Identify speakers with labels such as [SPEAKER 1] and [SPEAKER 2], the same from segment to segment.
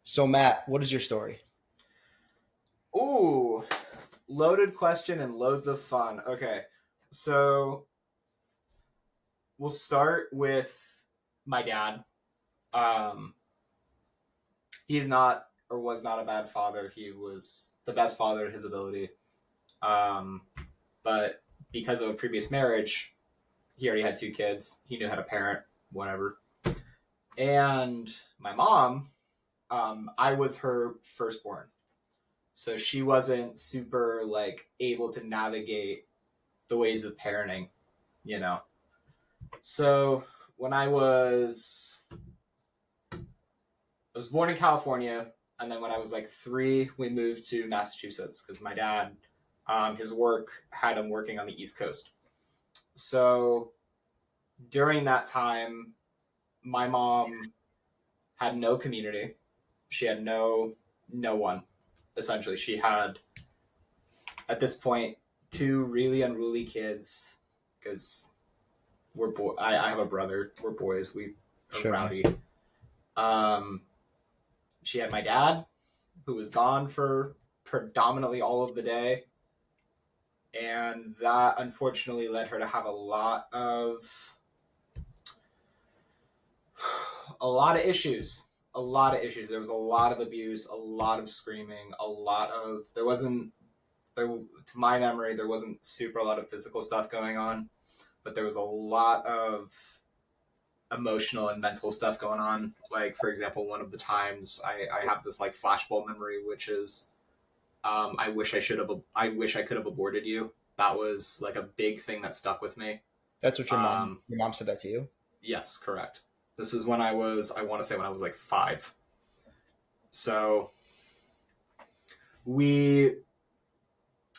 [SPEAKER 1] So Matt, what is your story?
[SPEAKER 2] Ooh, loaded question and loads of fun. Okay, so we'll start with my dad. Um, he's not or was not a bad father. He was the best father in his ability. Um, but because of a previous marriage, he already had two kids. He knew how to parent, whatever. And my mom, I was her firstborn. So she wasn't super like able to navigate the ways of parenting, you know. So when I was born in California, and then when I was like 3, we moved to Massachusetts because my dad, his work had him working on the East Coast. So during that time, my mom had no community. She had no one. Essentially, she had at this point two really unruly kids because I have a brother. We're boys. We are
[SPEAKER 1] Sure.
[SPEAKER 2] rowdy. Um, she had my dad, who was gone for predominantly all of the day, and that unfortunately led her to have a lot of issues. A lot of issues. There was a lot of abuse, a lot of screaming, a lot of there wasn't there to my memory there wasn't super a lot of physical stuff going on, but there was a lot of emotional and mental stuff going on. Like for example, one of the times I have this like flashbulb memory, which is I wish I could have aborted you. That was like a big thing that stuck with me.
[SPEAKER 1] That's what your mom
[SPEAKER 2] Um,
[SPEAKER 1] your mom said that to you?
[SPEAKER 2] yes, correct. This is when I want to say when I was like 5. So we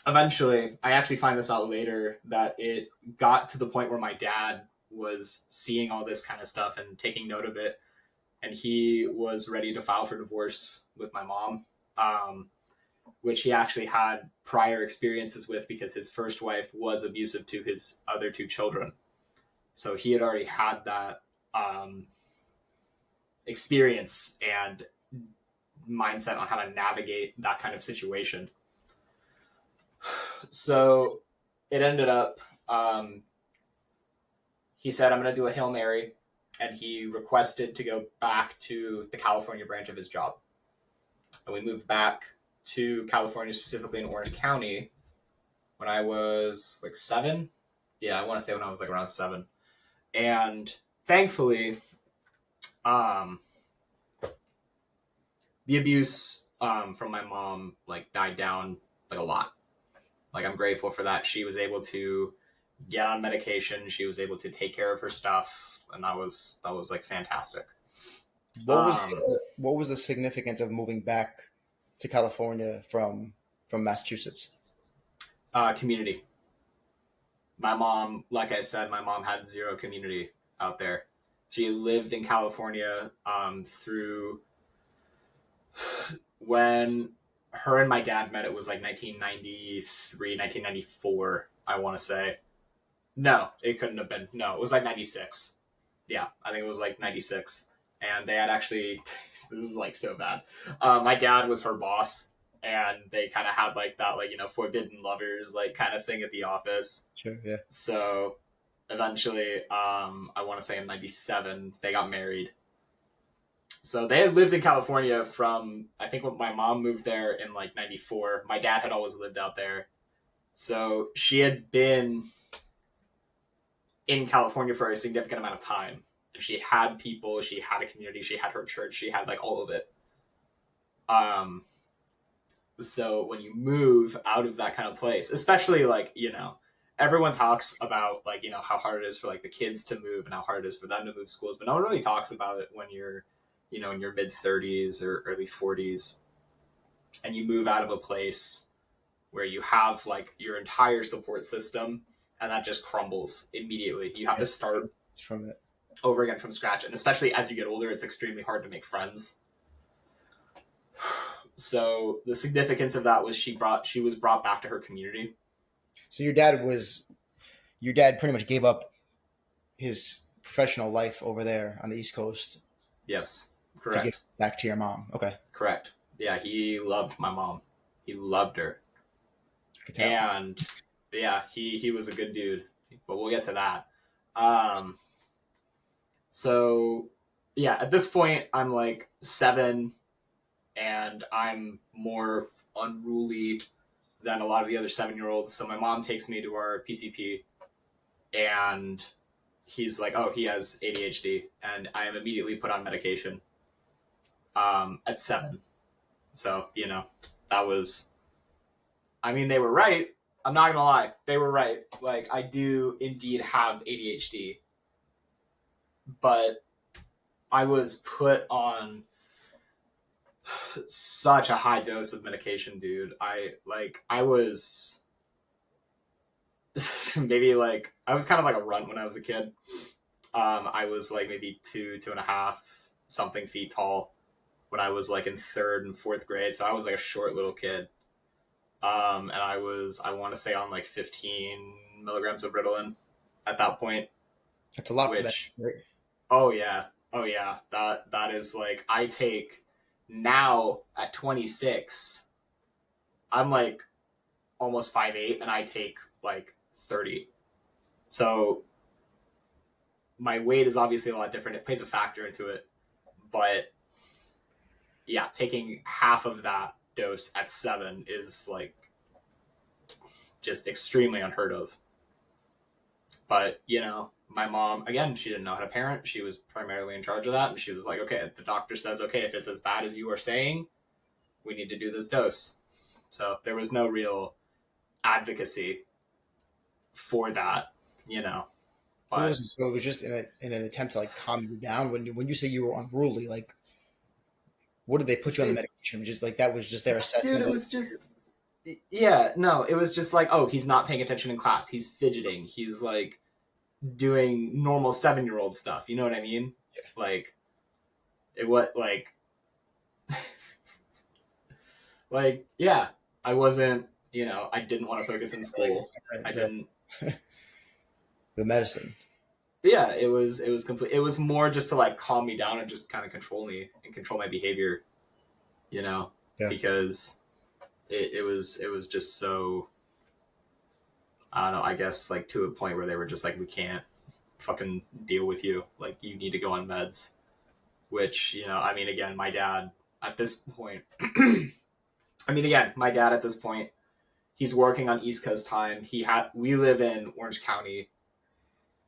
[SPEAKER 2] eventually, I actually find this out later that it got to the point where my dad was seeing all this kind of stuff and taking note of it, and he was ready to file for divorce with my mom. Which he actually had prior experiences with because his first wife was abusive to his other two children. So he had already had that experience and mindset on how to navigate that kind of situation. So it ended up, he said, I'm going to do a Hail Mary. And he requested to go back to the California branch of his job. And we moved back to California, specifically in Orange County, when I was like 7. Yeah, I want to say when I was like around 7. And thankfully, um, the abuse from my mom like died down like a lot. Like I'm grateful for that. She was able to get on medication. She was able to take care of her stuff, and that was like fantastic.
[SPEAKER 1] What was
[SPEAKER 2] Um,
[SPEAKER 1] what was the significance of moving back to California from Massachusetts?
[SPEAKER 2] Community. My mom, like I said, my mom had zero community out there. She lived in California through when her and my dad met. It was like 1993, 1994, I want to say. No, it couldn't have been. No, it was like 96. Yeah, I think it was like 96. And they had actually, this is like so bad. My dad was her boss, and they kind of had like that, like, forbidden lovers, like kind of thing at the office.
[SPEAKER 1] Sure, yeah.
[SPEAKER 2] So eventually, I want to say in 97, they got married. So they had lived in California from, I think when my mom moved there in like 94. My dad had always lived out there. So she had been in California for a significant amount of time. And she had people, she had a community, she had her church, she had like all of it. Um, so when you move out of that kind of place, especially like, everyone talks about like, how hard it is for like the kids to move and how hard it is for them to move schools, but no one really talks about it when you're, in your mid 30s or early 40s, and you move out of a place where you have like your entire support system, and that just crumbles immediately. You have to
[SPEAKER 1] Yes,
[SPEAKER 2] start
[SPEAKER 1] from it.
[SPEAKER 2] over again from scratch, and especially as you get older, it's extremely hard to make friends. So the significance of that was she was brought back to her community.
[SPEAKER 1] So your dad pretty much gave up his professional life over there on the East Coast.
[SPEAKER 2] Yes,
[SPEAKER 1] to give
[SPEAKER 2] Correct.
[SPEAKER 1] back to your mom. Okay,
[SPEAKER 2] Correct. Yeah, he loved my mom. He loved her.
[SPEAKER 1] I could tell.
[SPEAKER 2] And yeah, he was a good dude. But we'll get to that. Um, so yeah, at this point I'm like 7 and I'm more unruly than a lot of the other 7-year-olds. So my mom takes me to our PCP and he's like, "Oh, he has ADHD," and I am immediately put on medication at 7. So that was. I mean, they were right. I'm not gonna lie, they were right. Like, I do indeed have ADHD, but I was put on such a high dose of medication, dude. I was maybe like I was kind of like a runt when I was a kid. I was like maybe 2.5 something feet tall when I was like in 3rd and 4th grade. So I was like a short little kid. And I want to say on like 15 milligrams of Ritalin at that point,
[SPEAKER 1] That's a lot for that.
[SPEAKER 2] which,
[SPEAKER 1] Right?
[SPEAKER 2] oh yeah, oh yeah, that is like, I take now at 26, I'm like almost 5'8", and I take like 30. So my weight is obviously a lot different. It plays a factor into it, but yeah, taking half of that dose at 7 is like just extremely unheard of. But my mom, again, she didn't know how to parent. She was primarily in charge of that, and she was like, "Okay, the doctor says, okay, if it's as bad as you are saying, we need to do this dose." So there was no real advocacy for that, you know.
[SPEAKER 1] What
[SPEAKER 2] But
[SPEAKER 1] was it? So it was just in an attempt to like calm you down when you say you were unruly. Like, what did they put you on the
[SPEAKER 2] dude,
[SPEAKER 1] medication? Just like that was just their
[SPEAKER 2] dude,
[SPEAKER 1] assessment
[SPEAKER 2] it
[SPEAKER 1] of.
[SPEAKER 2] was just, yeah, no, it was just like, oh, he's not paying attention in class. He's fidgeting. He's like doing normal 7-year-old stuff. You know what I mean? Like it what like yeah, I wasn't, I didn't want to focus in school. I
[SPEAKER 1] The
[SPEAKER 2] didn't.
[SPEAKER 1] the medicine.
[SPEAKER 2] Yeah, it was complete. It was more just to like calm me down and just kind of control me and control my behavior, you know,
[SPEAKER 1] Yeah.
[SPEAKER 2] because it was just so, I don't know. I guess like to a point where they were just like, we can't fucking deal with you. Like, you need to go on meds. Which, I mean, again, my dad at this point. My dad at this point, he's working on East Coast time. We live in Orange County.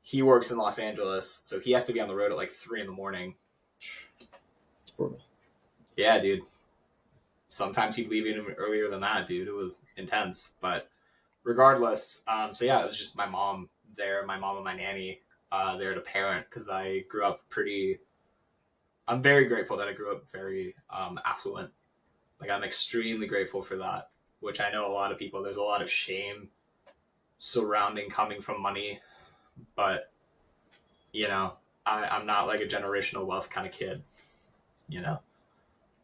[SPEAKER 2] He works in Los Angeles, so he has to be on the road at like 3 in the morning.
[SPEAKER 1] It's brutal.
[SPEAKER 2] Yeah, dude. Sometimes he'd leave even earlier than that, dude. It was intense, but regardless, so yeah, it was just my mom there, my mom and my nanny there to parent, because I grew up pretty. I'm very grateful that I grew up very affluent. Like, I'm extremely grateful for that, which I know a lot of people. There's a lot of shame surrounding coming from money, but I'm not like a generational wealth kind of kid. You know,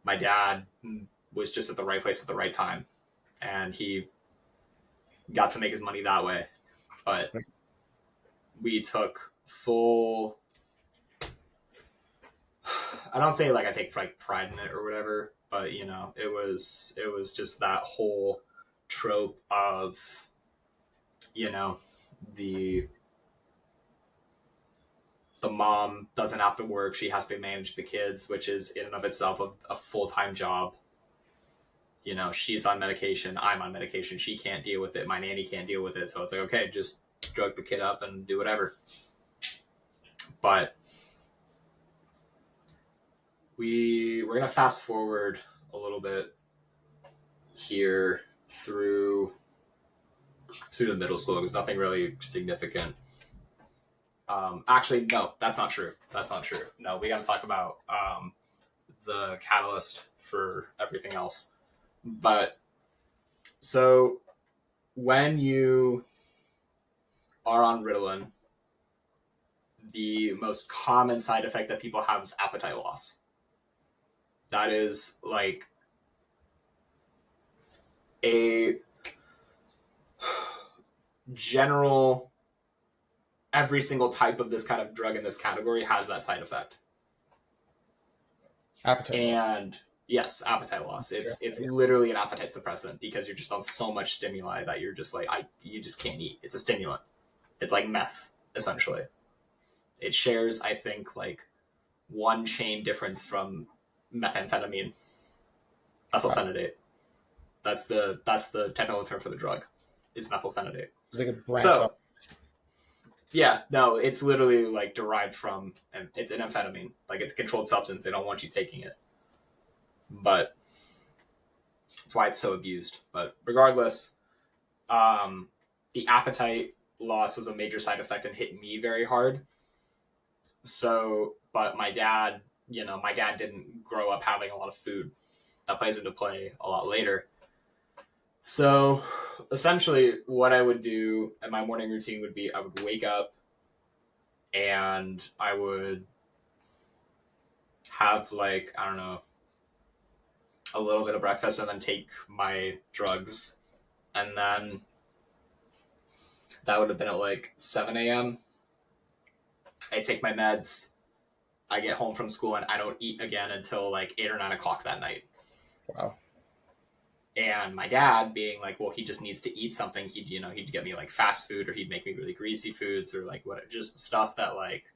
[SPEAKER 2] my dad was just at the right place at the right time, and he got to make his money that way. But we took full. I don't say like I take like pride in it or whatever, but it was just that whole trope of you know the the mom doesn't have to work, she has to manage the kids, which is in and of itself a full-time job. She's on medication, I'm on medication, she can't deal with it, my nanny can't deal with it, so it's like, okay, just drug the kid up and do whatever. But we're gonna fast forward a little bit here through the middle school, because nothing really significant. Actually, no, that's not true. That's not true. No, we got to talk about the catalyst for everything else. But so when you are on Ritalin, the most common side effect that people have is appetite loss. That is like a general, every single type of this kind of drug in this category has that side effect.
[SPEAKER 1] Appetite loss.
[SPEAKER 2] And yes, appetite loss.
[SPEAKER 1] That's true.
[SPEAKER 2] It's
[SPEAKER 1] Yeah.
[SPEAKER 2] literally an appetite suppressant because you're just on so much stimuli that you're just like you just can't eat. It's a stimulant. It's like meth essentially. It shares, I think, like one chain difference from methamphetamine,
[SPEAKER 1] Wow.
[SPEAKER 2] methylphenidate. That's the technical term for the drug, is methylphenidate.
[SPEAKER 1] It's like a branch off.
[SPEAKER 2] So yeah, no, it's literally like derived from, and it's an amphetamine. Like it's a controlled substance. They don't want you taking it, but that's why it's so abused. But regardless, um, the appetite loss was a major side effect and hit me very hard. So, but my dad, my dad didn't grow up having a lot of food. That plays into play a lot later. So, essentially, what I would do and my morning routine would be I would wake up and I would have, like, I don't know, a little bit of breakfast and then take my drugs. And then that would have been at like 7 a.m. I take my meds. I get home from school and I don't eat again until like 8 or 9 o'clock that night.
[SPEAKER 1] Wow.
[SPEAKER 2] And my dad being like, well, he just needs to eat something. He'd get me like fast food, or he'd make me really greasy foods, or like what, just stuff that like,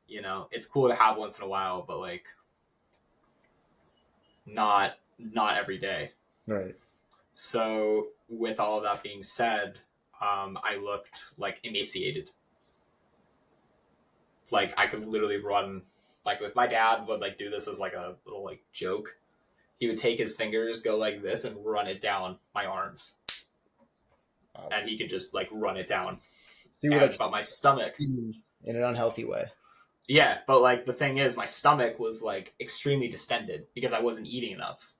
[SPEAKER 2] it's cool to have once in a while, but like not every day.
[SPEAKER 1] Right.
[SPEAKER 2] So with all of that being said, I looked like emaciated. Like I could literally run. Like with my dad would like do this as like a little like joke. He would take his fingers, go like this, and run it down my arms,
[SPEAKER 1] Wow.
[SPEAKER 2] and he could just like run it down.
[SPEAKER 1] So you were like
[SPEAKER 2] And but my stomach,
[SPEAKER 1] in an unhealthy way.
[SPEAKER 2] yeah. But like the thing is, my stomach was like extremely distended because I wasn't eating enough.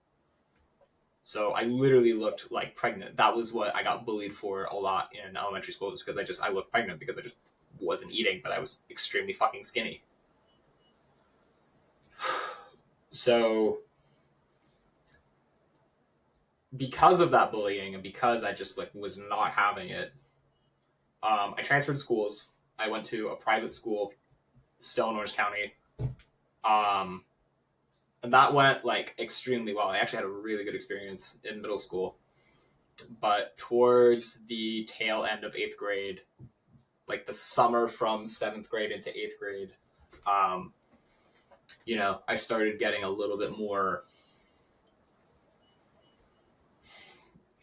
[SPEAKER 2] So I literally looked like pregnant. That was what I got bullied for a lot in elementary school, was because I looked pregnant because I just wasn't eating, but I was extremely fucking skinny. So because of that bullying and because I just like was not having it, I transferred schools. I went to a private school, still in Orange County, um, and that went like extremely well. I actually had a really good experience in middle school, but towards the tail end of eighth grade, like the summer from seventh grade into eighth grade, um, I started getting a little bit more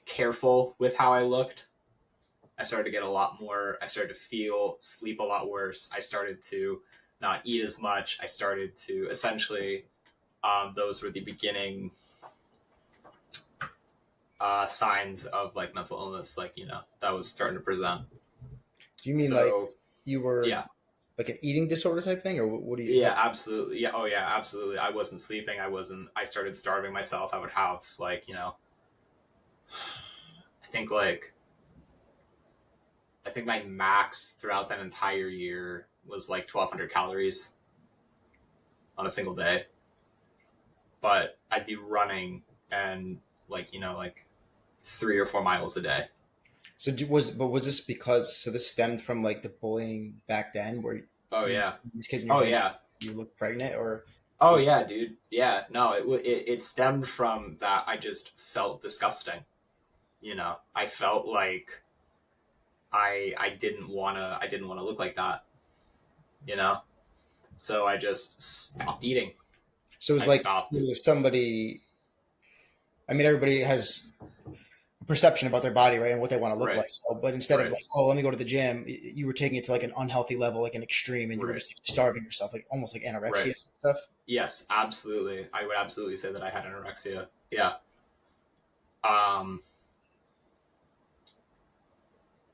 [SPEAKER 2] careful with how I looked. I started to get a lot more, I started to sleep a lot worse. I started to not eat as much. I started to essentially, those were the beginning signs of like mental illness, like, that was starting to present.
[SPEAKER 1] Do you mean like
[SPEAKER 2] So,
[SPEAKER 1] you were
[SPEAKER 2] yeah.
[SPEAKER 1] like an eating disorder type thing, or what do you?
[SPEAKER 2] Yeah, absolutely. Yeah. Oh, yeah, absolutely. I wasn't sleeping. I started starving myself. I would have like, I think like, I think my max throughout that entire year was like 1,200 calories on a single day. But I'd be running and like, like 3 or 4 miles a day.
[SPEAKER 1] So was this because this stemmed from like the bullying back then, where
[SPEAKER 2] Oh, yeah.
[SPEAKER 1] these kids in your
[SPEAKER 2] Oh,
[SPEAKER 1] hood
[SPEAKER 2] yeah.
[SPEAKER 1] you look pregnant, or
[SPEAKER 2] Oh,
[SPEAKER 1] was
[SPEAKER 2] yeah,
[SPEAKER 1] this,
[SPEAKER 2] dude. Yeah. No, it stemmed from that. I just felt disgusting. I felt like I didn't want to look like that, you know? So I just stopped eating.
[SPEAKER 1] so it was
[SPEAKER 2] I
[SPEAKER 1] like
[SPEAKER 2] stopped.
[SPEAKER 1] if somebody? I mean, everybody has a perception about their body, right, and what they want to look
[SPEAKER 2] Right.
[SPEAKER 1] like. So, but instead of
[SPEAKER 2] Right.
[SPEAKER 1] like, oh, let me go to the gym, you were taking it to like an unhealthy level, like an extreme, and you were
[SPEAKER 2] Right.
[SPEAKER 1] just like, starving yourself, like almost like anorexia
[SPEAKER 2] Right.
[SPEAKER 1] and stuff.
[SPEAKER 2] Yes, absolutely. I would absolutely say that I had anorexia. Yeah. Um,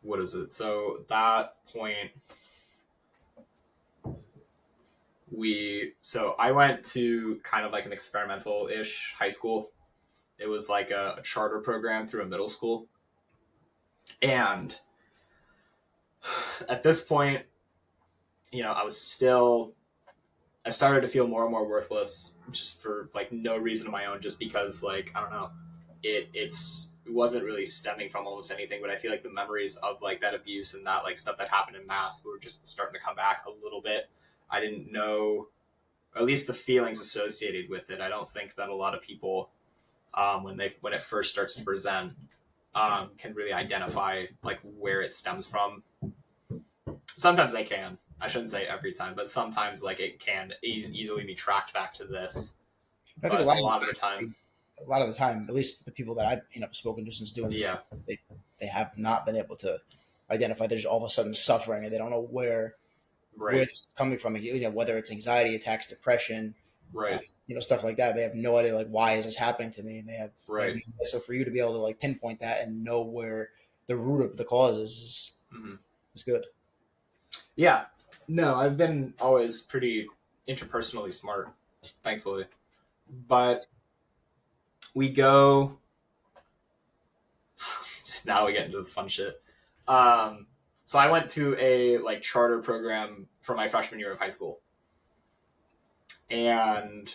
[SPEAKER 2] what is it? So that point, so I went to kind of like an experimental ish high school. It was like a charter program through a middle school. And at this point, I started to feel more and more worthless just for like no reason of my own, just because like, I don't know, it wasn't really stemming from almost anything, but I feel like the memories of like that abuse and that like stuff that happened in mass were just starting to come back a little bit. I didn't know or at least the feelings associated with it. I don't think that a lot of people, when it first starts to present, can really identify like where it stems from. Sometimes they can. I shouldn't say every time, but sometimes like it can easily be tracked back to this.
[SPEAKER 1] I think
[SPEAKER 2] But a lot of the time,
[SPEAKER 1] a lot of the time, at least the people that I've spoken to since doing this,
[SPEAKER 2] yeah,
[SPEAKER 1] they have not been able to identify. They're just all of a sudden suffering, and they don't know where
[SPEAKER 2] right,
[SPEAKER 1] it's coming from. Whether it's anxiety attacks, depression, uh,
[SPEAKER 2] right,
[SPEAKER 1] stuff like that. They have no idea like why is this happening to me, and they have
[SPEAKER 2] right.
[SPEAKER 1] no idea. So for you to be able to like pinpoint that and know where the root of the cause
[SPEAKER 2] Mm-hmm.
[SPEAKER 1] is good.
[SPEAKER 2] Yeah, no, I've been always pretty interpersonally smart, thankfully. But we go now. We get into the fun shit. Um, so I went to a like charter program for my freshman year of high school, and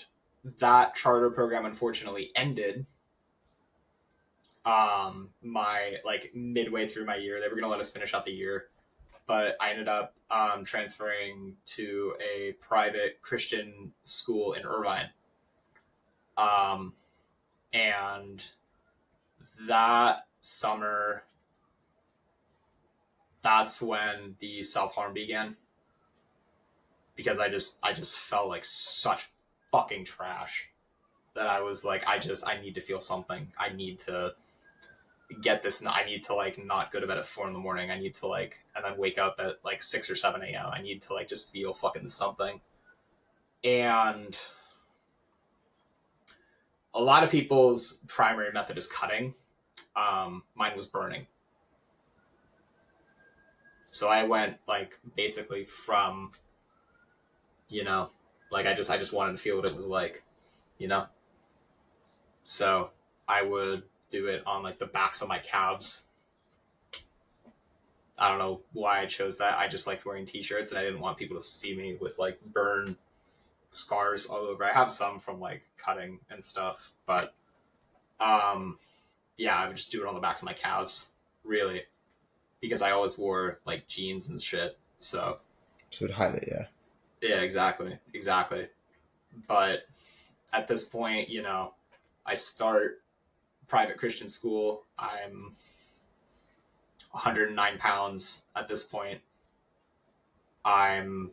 [SPEAKER 2] that charter program unfortunately ended. My like midway through my year, they were gonna let us finish out the year, but I ended up transferring to a private Christian school in Irvine. Um, and that summer, that's when the self harm began because I just felt like such fucking trash that I was like I need to feel something. I need to get this. I need to like not go to bed at 4 in the morning. I need to like and then wake up at like 6 or 7 a.m. I need to like just feel fucking something. And a lot of people's primary method is cutting. Mine was burning. So I went like basically from, you know, like I just wanted to feel what it was like, you know. So I would do it on like the backs of my calves. I don't know why I chose that. I just liked wearing t-shirts and I didn't want people to see me with like burn scars all over. I have some from like cutting and stuff, but um yeah, I would just do it on the backs of my calves, really, because I always wore like jeans and shit. So
[SPEAKER 1] So to hide it, yeah.
[SPEAKER 2] yeah, exactly, exactly. But at this point, I start private Christian school. I'm 109 pounds at this point. I'm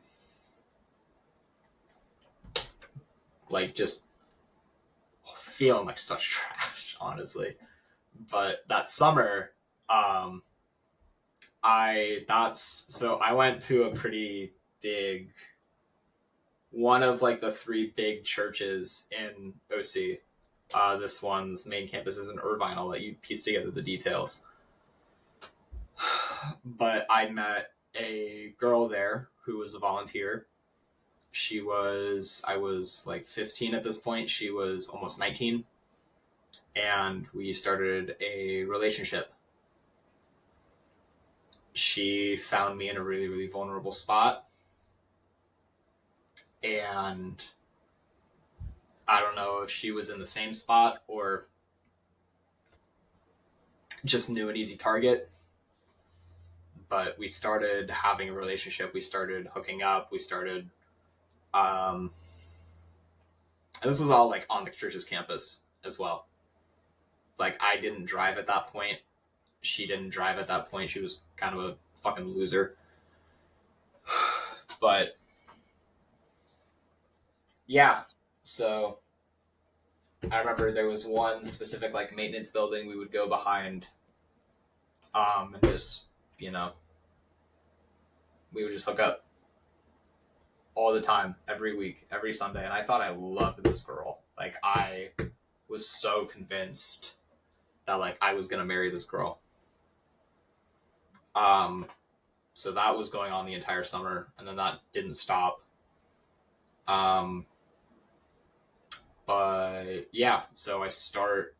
[SPEAKER 2] like just feeling like such trash, honestly. But that summer, um, I went to a pretty big one of like the three big churches in OC. This one's main campus is in Irvine. I'll let you piece together the details. But I met a girl there who was a volunteer. I was like 15 at this point. She was almost 19. And we started a relationship. She found me in a really, really vulnerable spot. And I don't know if she was in the same spot or just knew an easy target. But we started having a relationship. We started hooking up. We started, and this was all like on the church's campus as well. Like I didn't drive at that point. She didn't drive at that point. She was kind of a fucking loser. But yeah, so I remember there was one specific like maintenance building we would go behind, and just we would just hook up all the time, every week, every Sunday, and I thought I loved this girl. Like I was so convinced that like I was gonna marry this girl. Um, so that was going on the entire summer, and then that didn't stop. Um, but yeah, so I start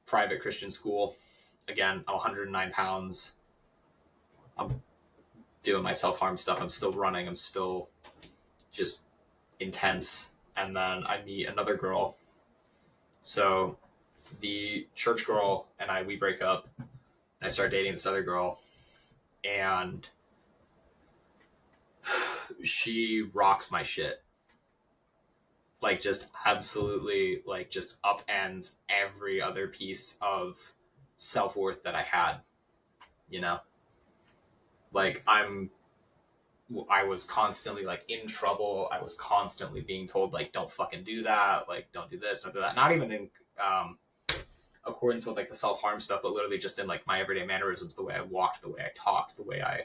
[SPEAKER 2] private Christian school again. I'm 109 pounds. I'm doing my self harm stuff. I'm still running. I'm still just intense. And then I meet another girl. So the church girl and we break up. And I start dating this other girl, and she rocks my shit. like just absolutely like just upends every other piece of self-worth that I had, you know? Like I was constantly like in trouble. I was constantly being told like don't fucking do that, like don't do this, don't do that. Not even in um accordance with like the self-harm stuff, but literally just in like my everyday mannerisms, the way I walked, the way I talked, the way I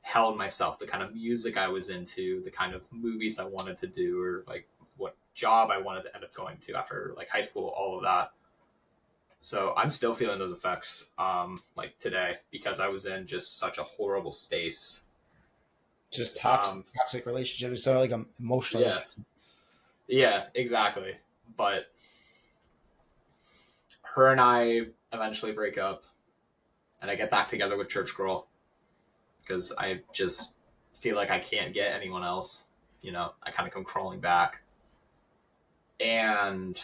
[SPEAKER 2] held myself, the kind of music I was into, the kind of movies I wanted to do, or like what job I wanted to end up going to after like high school, all of that. So I'm still feeling those effects, like today, because I was in just such a horrible space.
[SPEAKER 1] Just
[SPEAKER 2] Um,
[SPEAKER 1] toxic relationship. So like emotionally
[SPEAKER 2] yeah,
[SPEAKER 1] abusive.
[SPEAKER 2] yeah, exactly. But her and I eventually break up, and I get back together with Church Girl because I just feel like I can't get anyone else. You know, I kind of come crawling back, and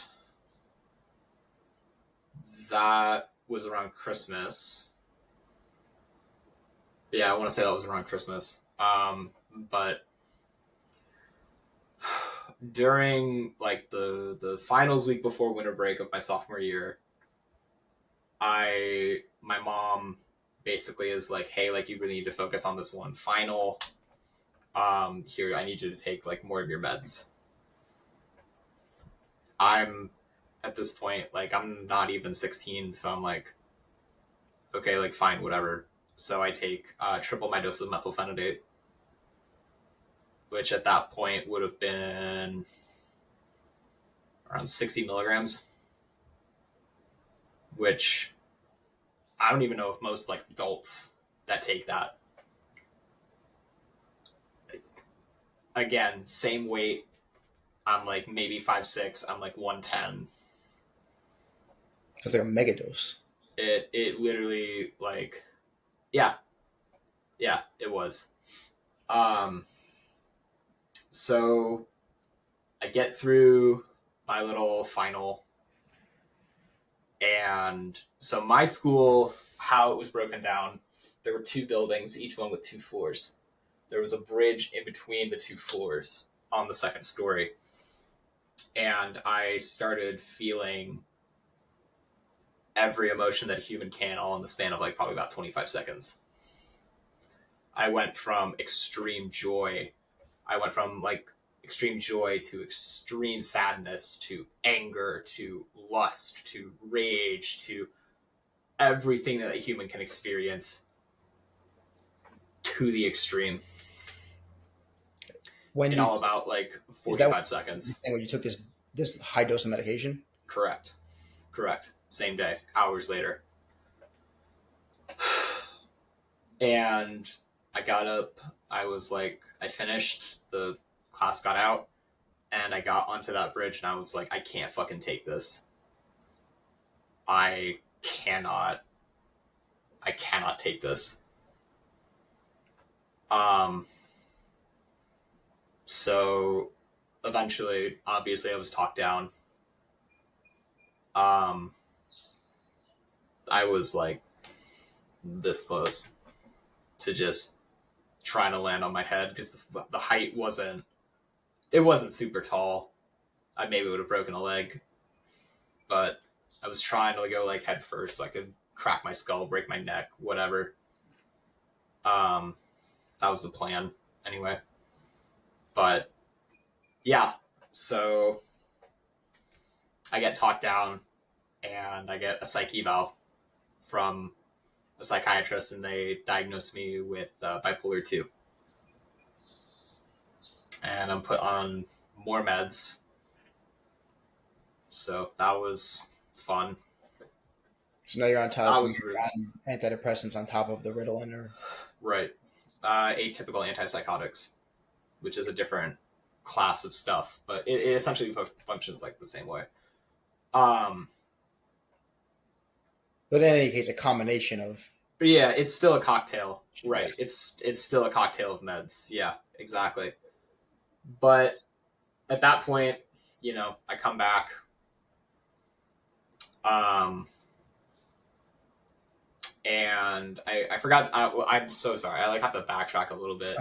[SPEAKER 2] that was around Christmas. Yeah, I want to say that was around Christmas. But during like the finals week before winter break of my sophomore year, my mom basically is like, "Hey, like you really need to focus on this one final. Here, I need you to take like more of your meds." I'm at this point like I'm not even 16, so I'm like, okay, like fine, whatever. So I take triple my dose of methylphenidate, which at that point would have been around 60 milligrams, which I don't even know if most like adults that take that. Again, same weight. I'm like maybe 5'6". I'm like 110.
[SPEAKER 1] It's like a mega dose.
[SPEAKER 2] It literally like yeah, yeah, it was. Um so I get through my little final, and so my school, how it was broken down, there were two buildings, each one with two floors. There was a bridge in between the two floors on the second story, and I started feeling every emotion that a human can all in the span of like probably about 25 seconds. I went from extreme joy. I went from like extreme joy to extreme sadness to anger to lust to rage to everything that a human can experience to the extreme
[SPEAKER 1] When
[SPEAKER 2] in
[SPEAKER 1] you
[SPEAKER 2] all about like
[SPEAKER 1] is that
[SPEAKER 2] 45 seconds.
[SPEAKER 1] when you took this high dose of medication?
[SPEAKER 2] Correct. Correct. Same day, hours later. And I got up. I was like, I finished, the class got out, and I got onto that bridge, and I was like, I can't fucking take this. I cannot. I cannot take this. Um, so eventually, obviously, I was talked down. Um, I was like this close to just trying to land on my head because the height wasn't, it wasn't super tall. I maybe would have broken a leg, but I was trying to go like head first so I could crack my skull, break my neck, whatever. Um, that was the plan anyway. But yeah, so I get talked down and I get a psych eval from a psychiatrist, and they diagnosed me with bipolar 2. And I'm put on more meds. So that was fun.
[SPEAKER 1] So now you're on
[SPEAKER 2] That
[SPEAKER 1] top. You're
[SPEAKER 2] was really,
[SPEAKER 1] on antidepressants on top of the Ritalin, or
[SPEAKER 2] right. Atypical antipsychotics, which is a different class of stuff, but it essentially functions like the same way. Um,
[SPEAKER 1] but in any case, a combination of.
[SPEAKER 2] but yeah, it's still a cocktail,
[SPEAKER 1] Yeah.
[SPEAKER 2] right? It's still a cocktail of meds. Yeah, exactly. But at that point, you know, I come back. Um, and I forgot. I'm so sorry. I like have to backtrack a little bit.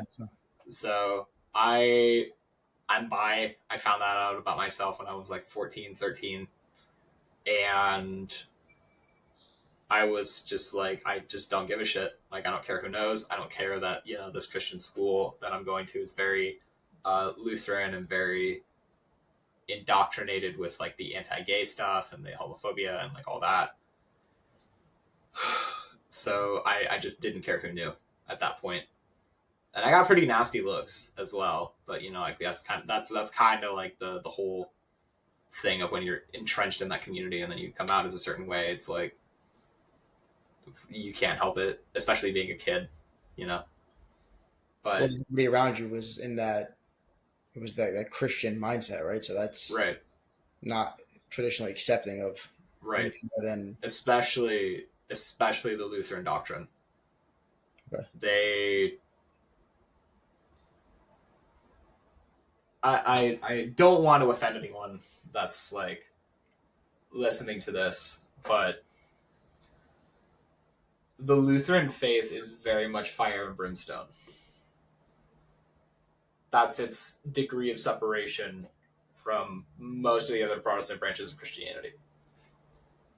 [SPEAKER 2] So I I'm bi. I found that out about myself when I was like 14, 13. And I was just like, I just don't give a shit. Like, I don't care who knows. I don't care that, this Christian school that I'm going to is very Lutheran and very indoctrinated with like the anti-gay stuff and the homophobia and like all that. So I just didn't care who knew at that point. And I got pretty nasty looks as well. But like that's kind of like the whole thing of when you're entrenched in that community and then you come out as a certain way. It's like you can't help it, especially being a kid, you know.
[SPEAKER 1] Well,
[SPEAKER 2] But
[SPEAKER 1] everybody around you was in that, it was that Christian mindset, right? So that's
[SPEAKER 2] right,
[SPEAKER 1] not traditionally accepting of
[SPEAKER 2] right,
[SPEAKER 1] anything other than
[SPEAKER 2] especially the Lutheran doctrine.
[SPEAKER 1] okay.
[SPEAKER 2] They, I don't want to offend anyone that's like listening to this, but the Lutheran faith is very much fire and brimstone. That's its degree of separation from most of the other Protestant branches of Christianity.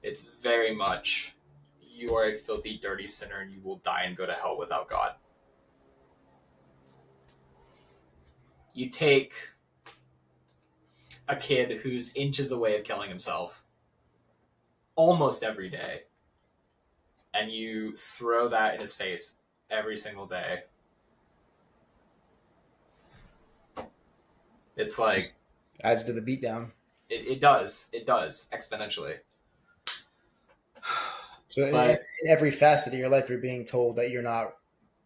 [SPEAKER 2] It's very much you are a filthy, dirty sinner and you will die and go to hell without God. You take a kid who's inches away of killing himself almost every day and you throw that in his face every single day. It's like
[SPEAKER 1] Adds to the beatdown.
[SPEAKER 2] it does exponentially.
[SPEAKER 1] So in
[SPEAKER 2] But
[SPEAKER 1] every facet of your life, you're being told that you're not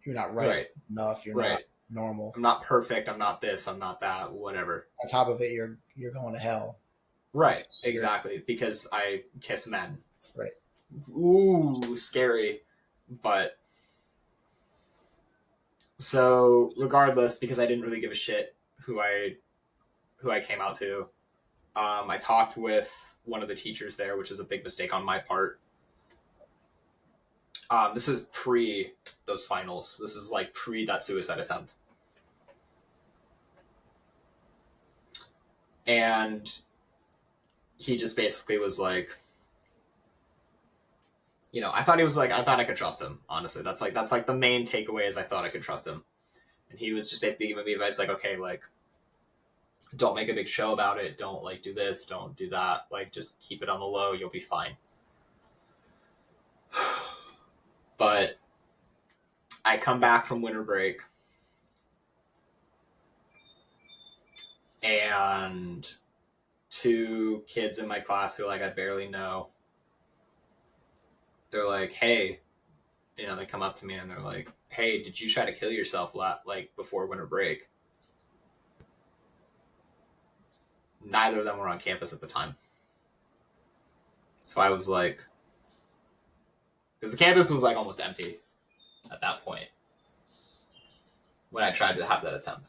[SPEAKER 1] right
[SPEAKER 2] right,
[SPEAKER 1] enough. You're not
[SPEAKER 2] right.
[SPEAKER 1] normal.
[SPEAKER 2] I'm not perfect. I'm not this. I'm not that. Whatever.
[SPEAKER 1] On top of it, you're going to hell.
[SPEAKER 2] Right.
[SPEAKER 1] You're
[SPEAKER 2] Exactly. Because I kiss men.
[SPEAKER 1] right.
[SPEAKER 2] Ooh, scary. But so regardless, because I didn't really give a shit who I came out to, I talked with one of the teachers there, which is a big mistake on my part. This is pre those finals. This is like pre that suicide attempt. And he just basically was like, I thought he was like, I thought I could trust him. Honestly, that's like the main takeaway is I thought I could trust him, and he was just basically giving me advice like, okay, like, don't make a big show about it. Don't like do this. Don't do that. Like, just keep it on the low. You'll be fine. But I come back from winter break, and two kids in my class who like I barely know, they're like, hey, they come up to me and they're like, hey, did you try to kill yourself like before winter break? Neither of them were on campus at the time. So I was like, because the campus was like almost empty at that point when I tried to have that attempt.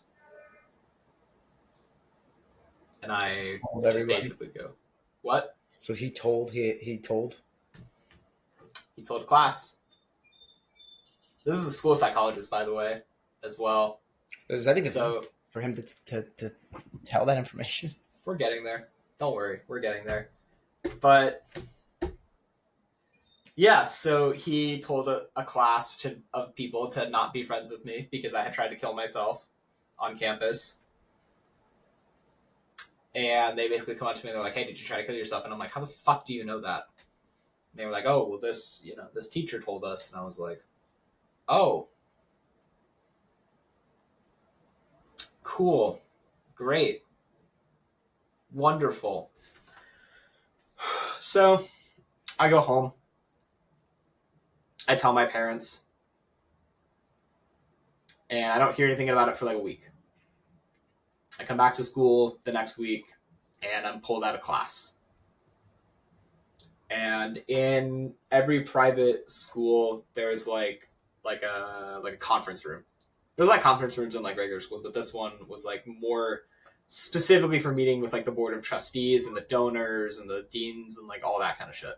[SPEAKER 2] And I
[SPEAKER 1] Told
[SPEAKER 2] just
[SPEAKER 1] everybody.
[SPEAKER 2] basically go, what?
[SPEAKER 1] So he told.
[SPEAKER 2] He told a class. This is a school psychologist, by the way, as well.
[SPEAKER 1] Does that even
[SPEAKER 2] So
[SPEAKER 1] work for him to tell that information?
[SPEAKER 2] we're getting there. Don't worry, we're getting there. But yeah, so he told a class of people to not be friends with me because I had tried to kill myself on campus. And they basically come up to me and they're like, hey, did you try to kill yourself? And I'm like, how the fuck do you know that? And they were like, oh, well, this teacher told us. And I was like, oh, cool, great, wonderful. So I go home. I tell my parents. And I don't hear anything about it for like a week. I come back to school the next week and I'm pulled out of class. And in every private school, there's like a conference room. There's like conference rooms in like regular schools, but this one was like more specifically for meeting with like the board of trustees and the donors and the deans and like all that kind of shit.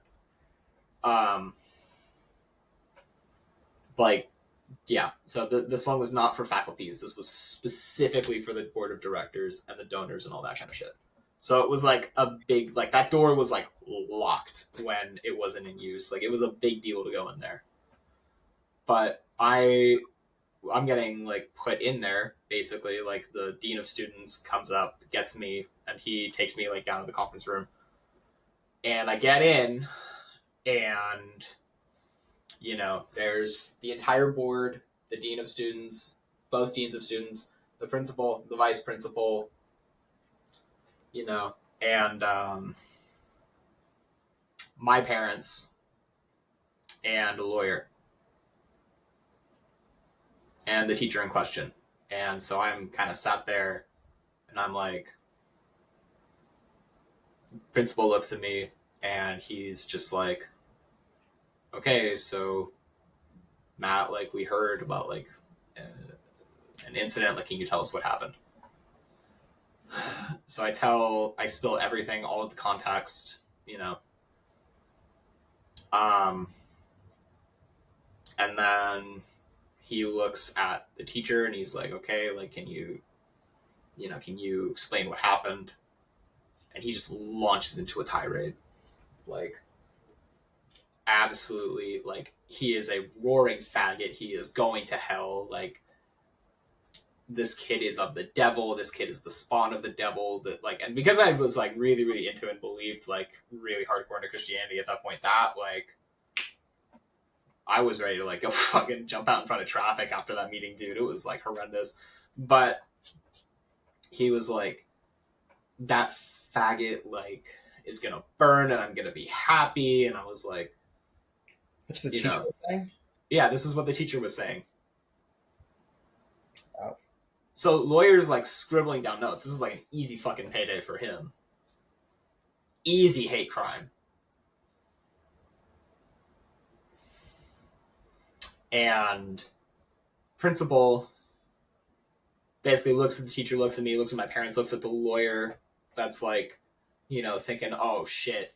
[SPEAKER 2] Like Yeah, so this one was not for faculty use. This was specifically for the board of directors and the donors and all that kind of shit. So it was like a big, like that door was like locked when it wasn't in use. Like it was a big deal to go in there. But I'm getting like put in there basically. Like the dean of students comes up, gets me, and he takes me like down to the conference room, and I get in, and there's the entire board, the dean of students, both deans of students, the principal, the vice principal, you know, and my parents and a lawyer and the teacher in question. And so I'm kind of sat there and I'm like, principal looks at me and he's just like, okay, so Matt, like we heard about like uh, an incident. Like, can you tell us what happened? So I spill everything, all of the context, you know. Um, and then he looks at the teacher and he's like, okay, like, can you explain what happened? And he just launches into a tirade, like, absolutely, like, he is a roaring faggot. He is going to hell. Like, this kid is of the devil. This kid is the spawn of the devil. That like, and because I was like really, really into and believed like really hardcore into Christianity at that point, that like I was ready to like go fucking jump out in front of traffic after that meeting, dude. It was like horrendous. But he was like, that faggot like is gonna burn and I'm gonna be happy. And I was like,
[SPEAKER 1] That's what the
[SPEAKER 2] you
[SPEAKER 1] teacher
[SPEAKER 2] know,
[SPEAKER 1] was saying.
[SPEAKER 2] yeah, this is what the teacher was saying.
[SPEAKER 1] Wow.
[SPEAKER 2] So lawyers like scribbling down notes. This is like an easy fucking payday for him. Easy hate crime. And principal basically looks at the teacher, looks at me, looks at my parents, looks at the lawyer that's like, thinking, oh shit,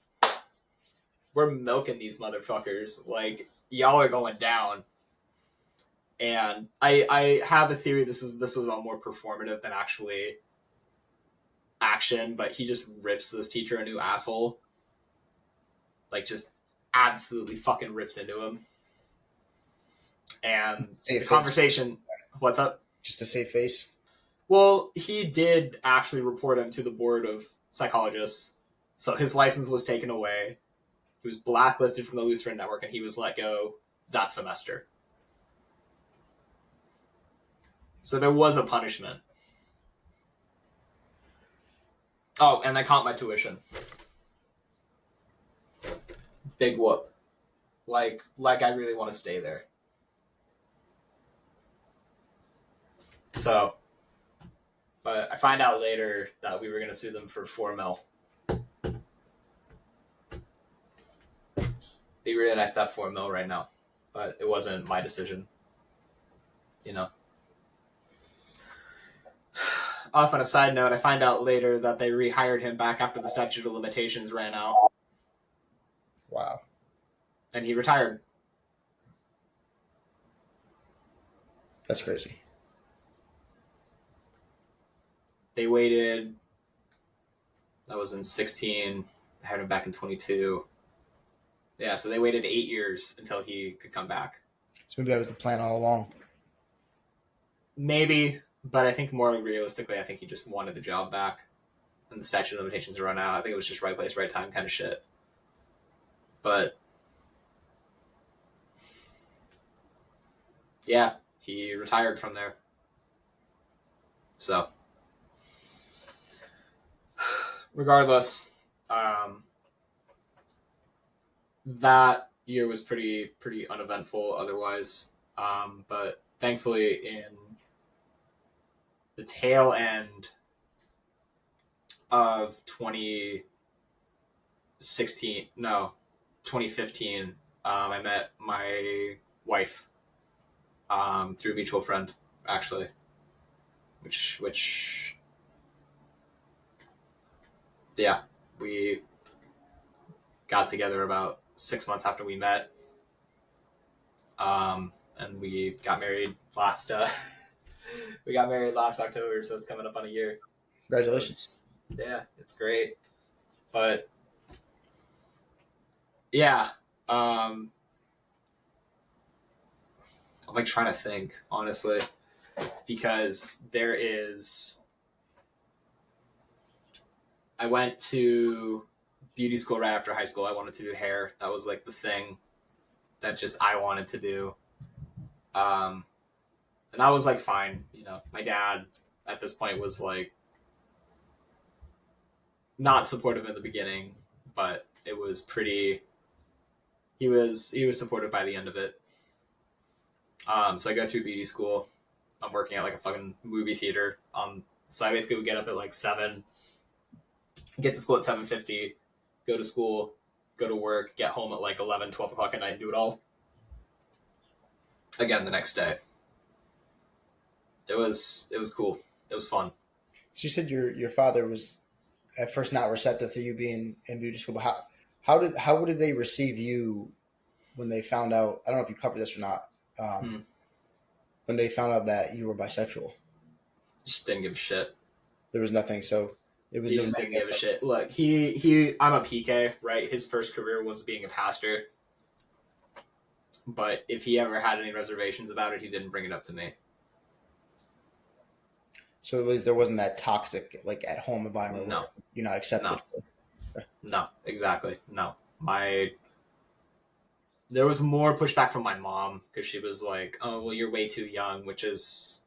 [SPEAKER 2] we're milking these motherfuckers. Like, y'all are going down. And I have a theory this was all more performative than actually action, but he just rips this teacher a new asshole. Like, just absolutely fucking rips into him. And the
[SPEAKER 1] Save face.
[SPEAKER 2] conversation, what's up?
[SPEAKER 1] Just to save face.
[SPEAKER 2] Well, he did actually report him to the board of psychologists. So his license was taken away. He was blacklisted from the Lutheran Network and he was let go that semester. So there was a punishment. Oh, and they caught my tuition. Big whoop. Like I really want to stay there. So, but I find out later that we were going to sue them for $4 million. Be really nice to have $4 million right now, but it wasn't my decision. Off on a side note, I find out later that they rehired him back after the statute of limitations ran out,
[SPEAKER 1] Wow.
[SPEAKER 2] and he retired.
[SPEAKER 1] That's crazy.
[SPEAKER 2] They waited. That was in 16. I had him back in 22. Yeah, so they waited 8 years until he could come back.
[SPEAKER 1] So maybe that was the plan all along.
[SPEAKER 2] Maybe, but I think more realistically, I think he just wanted the job back, and the statute of limitations to run out. I think it was just right place, right time kind of shit. But yeah, he retired from there. So regardless, that year was pretty uneventful otherwise. But thankfully, in the tail end of 2016, no, 2015, I met my wife through a mutual friend, actually, which yeah, we got together about 6 months after we met. and we got married last we got married last October, so it's coming up on a year. So
[SPEAKER 1] Congratulations.
[SPEAKER 2] it's yeah, it's great. But yeah, I'm like trying to think honestly because there is. I went to beauty school right after high school. I wanted to do hair. That was like the thing that just I wanted to do. Um, and that was like fine. You know, my dad at this point was like not supportive in the beginning, but it was pretty. He was supportive by the end of it. So I go through beauty school. I'm working at like a fucking movie theater. So I basically would get up at like 7, get to school at 7:50, go to school, go to work, get home at like 11, 12 o'clock at night, and do it all again the next day. It was cool. It was fun.
[SPEAKER 1] So you said your father was at first not receptive to you being in beauty school, but how did they receive you when they found out? I don't know if you covered this or not.
[SPEAKER 2] Hmm.
[SPEAKER 1] When they found out that you were bisexual,
[SPEAKER 2] Just didn't give a shit.
[SPEAKER 1] there was nothing. So it was
[SPEAKER 2] He
[SPEAKER 1] no
[SPEAKER 2] just didn't give a
[SPEAKER 1] negative.
[SPEAKER 2] shit. Look, he I'm a PK, right? His first career was being a pastor, but if he ever had any reservations about it, he didn't bring it up to me.
[SPEAKER 1] So at least there wasn't that toxic like at home environment where
[SPEAKER 2] No,
[SPEAKER 1] you're not accepted.
[SPEAKER 2] no, no, exactly. No. My There was more pushback from my mom because she was like, "Oh, well, you're way too young," which is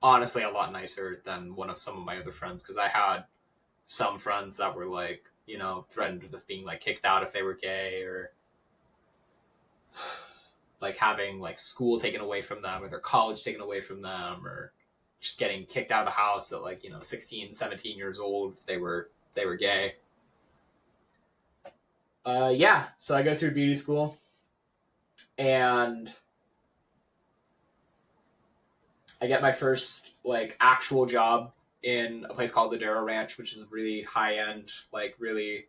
[SPEAKER 2] honestly a lot nicer than one of some of my other friends because I had some friends that were like, threatened with being like kicked out if they were gay or like having like school taken away from them or their college taken away from them or just getting kicked out of the house at like 16, 17 years old if they were gay. Yeah, so I go through beauty school and I get my first like actual job in a place called the Darrow Ranch, which is really high end, like really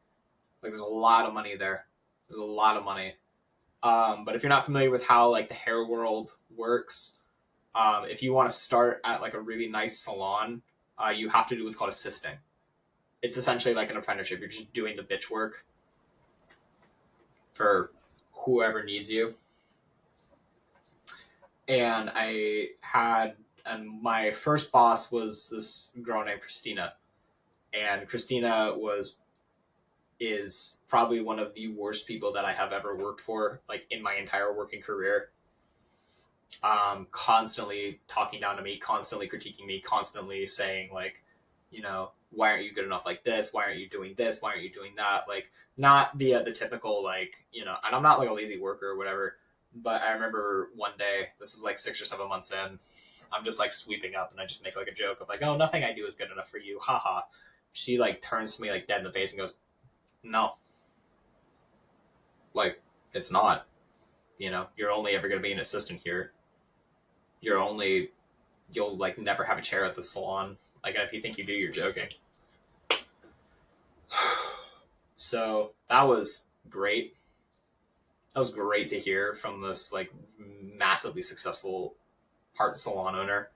[SPEAKER 2] like there's a lot of money there. There's a lot of money. But if you're not familiar with how like the hair world works, if you want to start at like a really nice salon, you have to do what's called assisting. It's essentially like an apprenticeship. You're just doing the bitch work for whoever needs you. And and my first boss was this girl named Christina, and Christina is probably one of the worst people that I have ever worked for, like in my entire working career. Constantly talking down to me, constantly critiquing me, constantly saying like, why aren't you good enough like this? Why aren't you doing this? Why aren't you doing that? Like, not the typical like, and I'm not like a lazy worker or whatever. But I remember one day, this is like 6 or 7 months in, I'm just like sweeping up and I just make like a joke of like, oh, nothing I do is good enough for you, haha. She like turns to me like dead in the face and goes, no, like it's not. You're only ever gonna be an assistant here. You'll like never have a chair at the salon. Like if you think you do, you're joking. So that was great. That was great to hear from this like massively successful heart salon owner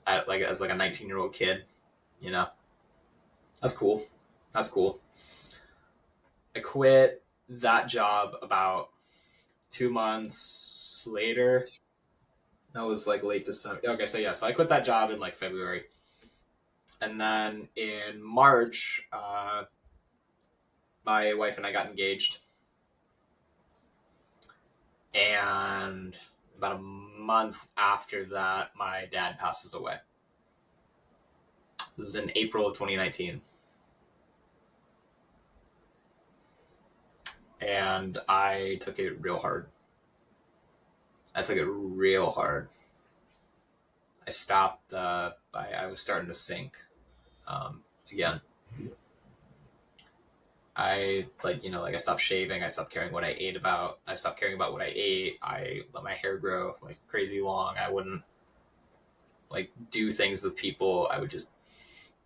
[SPEAKER 2] as like a 19-year-old kid. You know, that's cool. That's cool. I quit that job about 2 months later. That was like late December. Okay, so yeah, so I quit that job in like February, and then in March, my wife and I got engaged, and about a month after that, my dad passes away. This is in April of 2019, and I took it real hard. I took it real hard. I stopped. I was starting to sink again. I like I stopped shaving. I stopped caring what I ate about. I stopped caring about what I ate. I let my hair grow like crazy long. I wouldn't like do things with people. I would just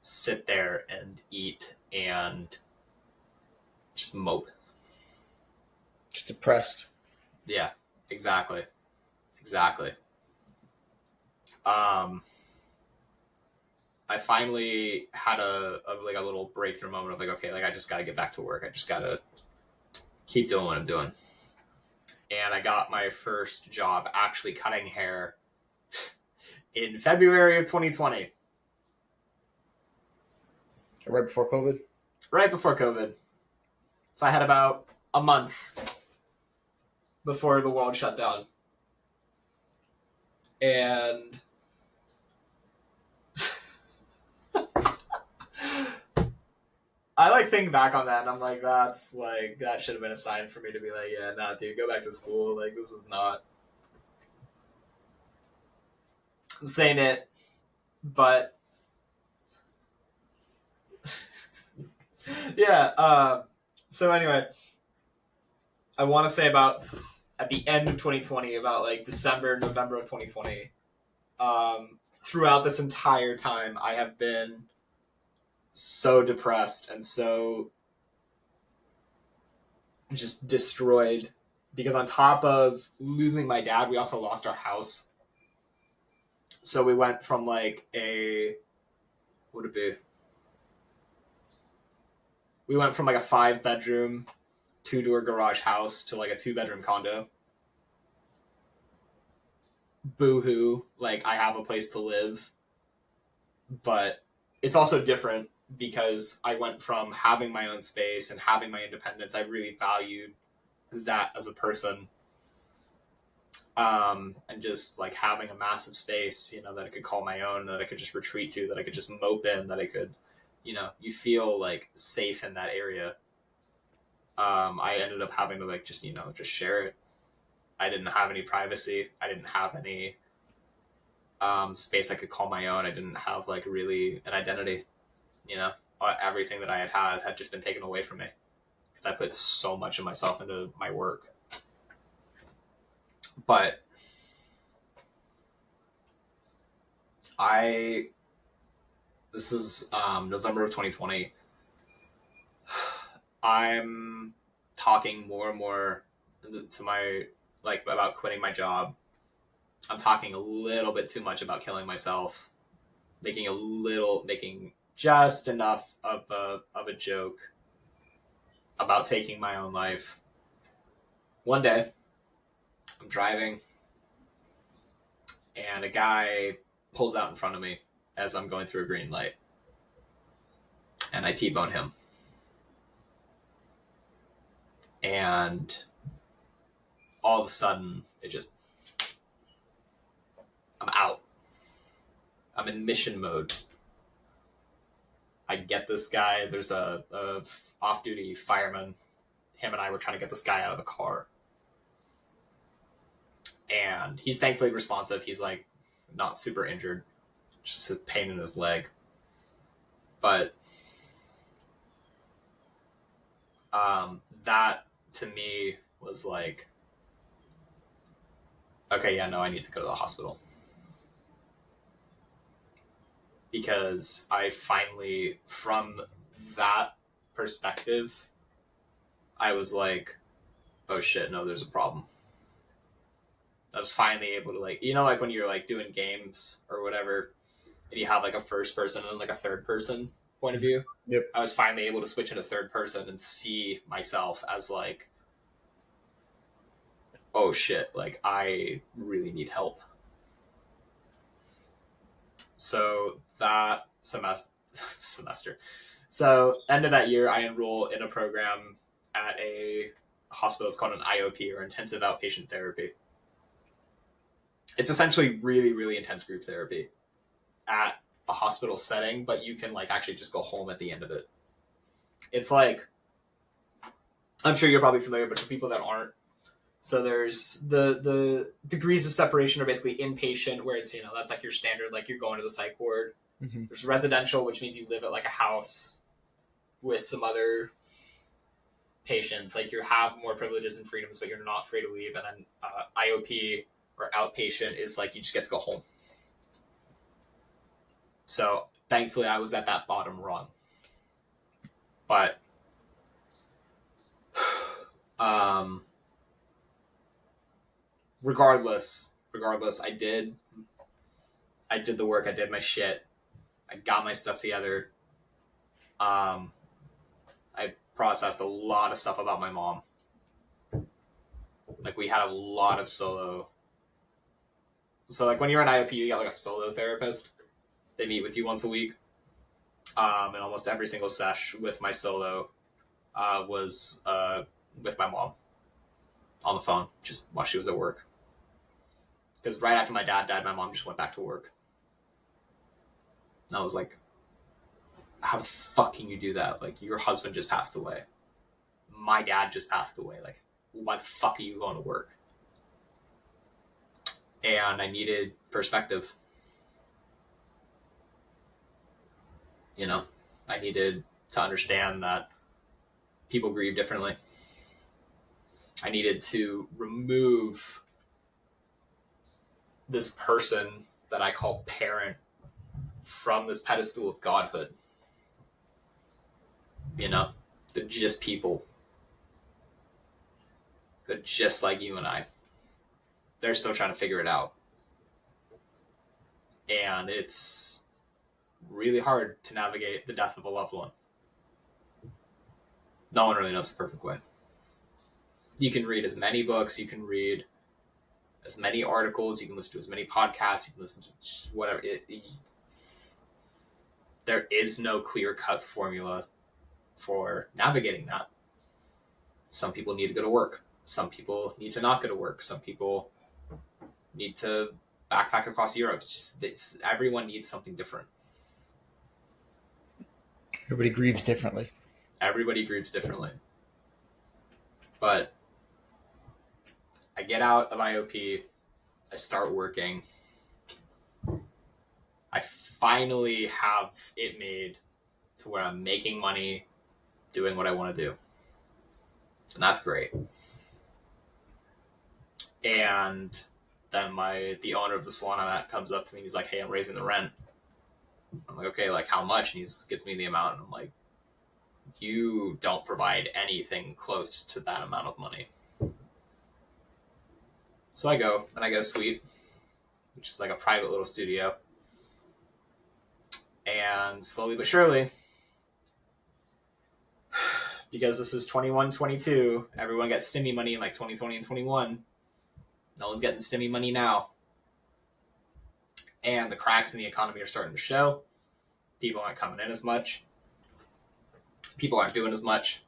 [SPEAKER 2] sit there and eat and just mope.
[SPEAKER 1] Just depressed.
[SPEAKER 2] Yeah, exactly. exactly. Um, I finally had a little breakthrough moment of like, okay, like I just got to get back to work. I just got to keep doing what I'm doing. And I got my first job actually cutting hair in February of 2020,
[SPEAKER 1] Right before COVID.
[SPEAKER 2] right before COVID. So I had about a month before the world shut down. And I like think back on that and I'm like, that's like, that should have been a sign for me to be like, yeah, nah, dude, go back to school. Like, this is not saying it, but yeah. So anyway, I want to say about at the end of 2020, about like December, November of 2020, throughout this entire time, I have been so depressed and so just destroyed because on top of losing my dad, we also lost our house. So we went from like what would it be? We went from like a 5-bedroom, 2-door garage house to like a 2-bedroom condo. Boo hoo! Like I have a place to live, but it's also different because I went from having my own space and having my independence. I really valued that as a person, and just like having a massive space, that I could call my own, that I could just retreat to, that I could just mope in, that I could, you feel like safe in that area. I ended up having to like just share it. I didn't have any privacy. I didn't have any space I could call my own. I didn't have like really an identity. Everything that I had just been taken away from me because I put so much of myself into my work. But this is November of 2020. I'm talking more and more to my like about quitting my job. I'm talking a little bit too much about killing myself, making just enough of a joke about taking my own life. One day, I'm driving, and a guy pulls out in front of me as I'm going through a green light, and I T-bone him. And all of a sudden, I'm out. I'm in mission mode. I get this guy. There's a off-duty fireman. Him and I were trying to get this guy out of the car. And he's thankfully responsive. He's like not super injured, just a pain in his leg. But that to me was like, okay, yeah, no, I need to go to the hospital. Because I finally, from that perspective, I was like, oh shit, no, there's a problem. I was finally able to like, like when you're like doing games or whatever, and you have like a first person and like a third person point of view.
[SPEAKER 1] Yep.
[SPEAKER 2] I was finally able to switch into third person and see myself as like, oh shit, like I really need help. So that semester. So end of that year, I enroll in a program at a hospital. It's called an IOP, or intensive outpatient therapy. It's essentially really, really intense group therapy at a hospital setting, but you can like actually just go home at the end of it. It's like, I'm sure you're probably familiar, but for people that aren't, so there's the degrees of separation are basically inpatient, where it's that's like your standard, like you're going to the psych ward.
[SPEAKER 1] Mm-hmm.
[SPEAKER 2] There's residential, which means you live at like a house with some other patients, like you have more privileges and freedoms, but you're not free to leave. And then IOP, or outpatient, is like you just get to go home. So thankfully, I was at that bottom rung. But regardless, regardless, I did the work. I did my shit. I got my stuff together. I processed a lot of stuff about my mom. Like, we had a lot of solo. So, like, when you're an IOP, you get like a solo therapist. They meet with you once a week. And almost every single sesh with my solo was with my mom on the phone, just while she was at work. Because right after my dad died, my mom just went back to work. And I was like, how the fuck can you do that? Like, your husband just passed away. My dad just passed away. Like, why the fuck are you going to work? And I needed perspective. You know, I needed to understand that people grieve differently. I needed to remove this person that I call parent from this pedestal of godhood. You know, they're just people. They're just like you and I. They're still trying to figure it out. And it's really hard to navigate the death of a loved one. No one really knows the perfect way. You can read as many books, you can read as many articles, you can listen to as many podcasts, you can listen to just whatever. There is no clear-cut formula for navigating that. Some people need to go to work. Some people need to not go to work. Some people need to backpack across Europe. Everyone needs something different.
[SPEAKER 1] Everybody grieves differently.
[SPEAKER 2] Everybody grieves differently. But I get out of IOP. I start working. I finally have it made to where I'm making money doing what I want to do. And that's great. And then the owner of the salon I'm at comes up to me and he's like, hey, I'm raising the rent. I'm like, okay, like how much? And he gives me the amount. And I'm like, you don't provide anything close to that amount of money. So I go and I get a suite, which is like a private little studio. And slowly but surely, because this is 21, 22, everyone gets stimmy money in like 2020 and 21. No one's getting stimmy money now. And the cracks in the economy are starting to show. People aren't coming in as much. People aren't doing as much.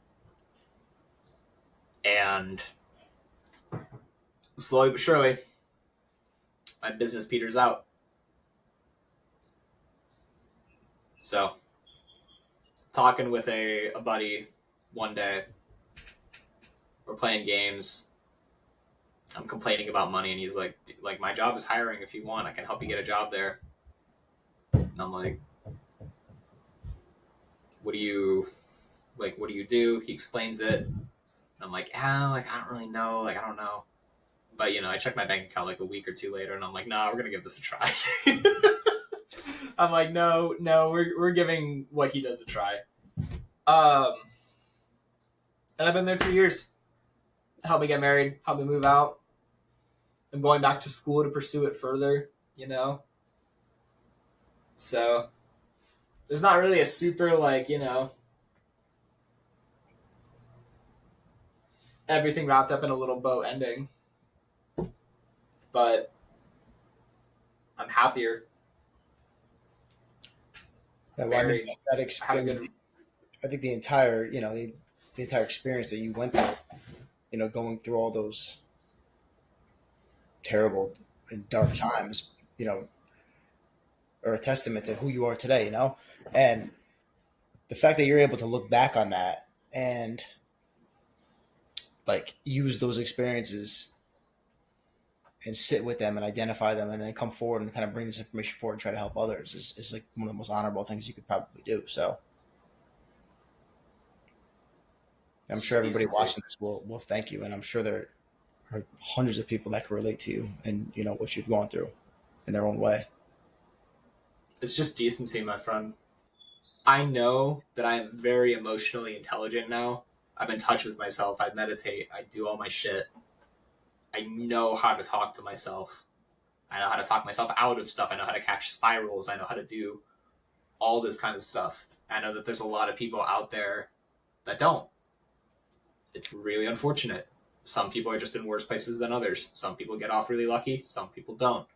[SPEAKER 2] And slowly but surely, my business peters out. So, talking with a buddy one day, we're playing games. I'm complaining about money, and he's like, my job is hiring. If you want, I can help you get a job there. And I'm like, what do you do? He explains it. And I'm like, I don't really know. Like, I don't know. But, I checked my bank account like a week or two later, and I'm like, nah, we're going to give this a try. I'm like, no, we're giving what he does a try. And I've been there 2 years. Helped me get married, helped me move out. I'm going back to school to pursue it further, So, there's not really a super, everything wrapped up in a little bow ending. But I'm happier.
[SPEAKER 1] Yeah, well, I mean, that experience, I think the entire, the entire experience that you went through, going through all those terrible and dark times, are a testament to who you are today, and the fact that you're able to look back on that and like use those experiences and sit with them and identify them and then come forward and kind of bring this information forward and try to help others is like one of the most honorable things you could probably do. So I'm sure everybody watching this will thank you. And I'm sure there are hundreds of people that can relate to you and what you've gone through in their own way.
[SPEAKER 2] It's just decency, my friend. I know that I'm very emotionally intelligent now. I'm in touch with myself. I meditate. I do all my shit. I know how to talk to myself. I know how to talk myself out of stuff. I know how to catch spirals. I know how to do all this kind of stuff. I know that there's a lot of people out there that don't. It's really unfortunate. Some people are just in worse places than others. Some people get off really lucky. Some people don't.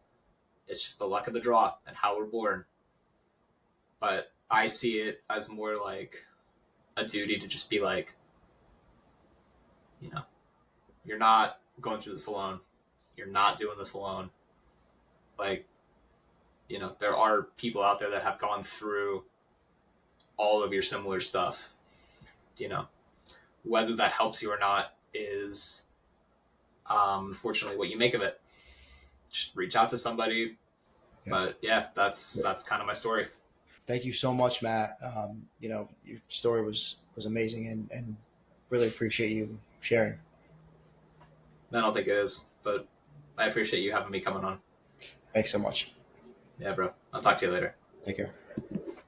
[SPEAKER 2] It's just the luck of the draw and how we're born. But I see it as more like a duty to just be like, you know, you're not going through this alone. You're not doing this alone. Like, there are people out there that have gone through all of your similar stuff. You know, whether that helps you or not is, unfortunately, what you make of it. Just reach out to somebody.
[SPEAKER 1] Yeah.
[SPEAKER 2] But yeah, that's kind of my story.
[SPEAKER 1] Thank you so much, Matt. Your story was amazing, and really appreciate you sharing.
[SPEAKER 2] I don't think it is, but I appreciate you having me coming on.
[SPEAKER 1] Thanks so much.
[SPEAKER 2] Yeah, bro. I'll talk to you later.
[SPEAKER 1] Take care.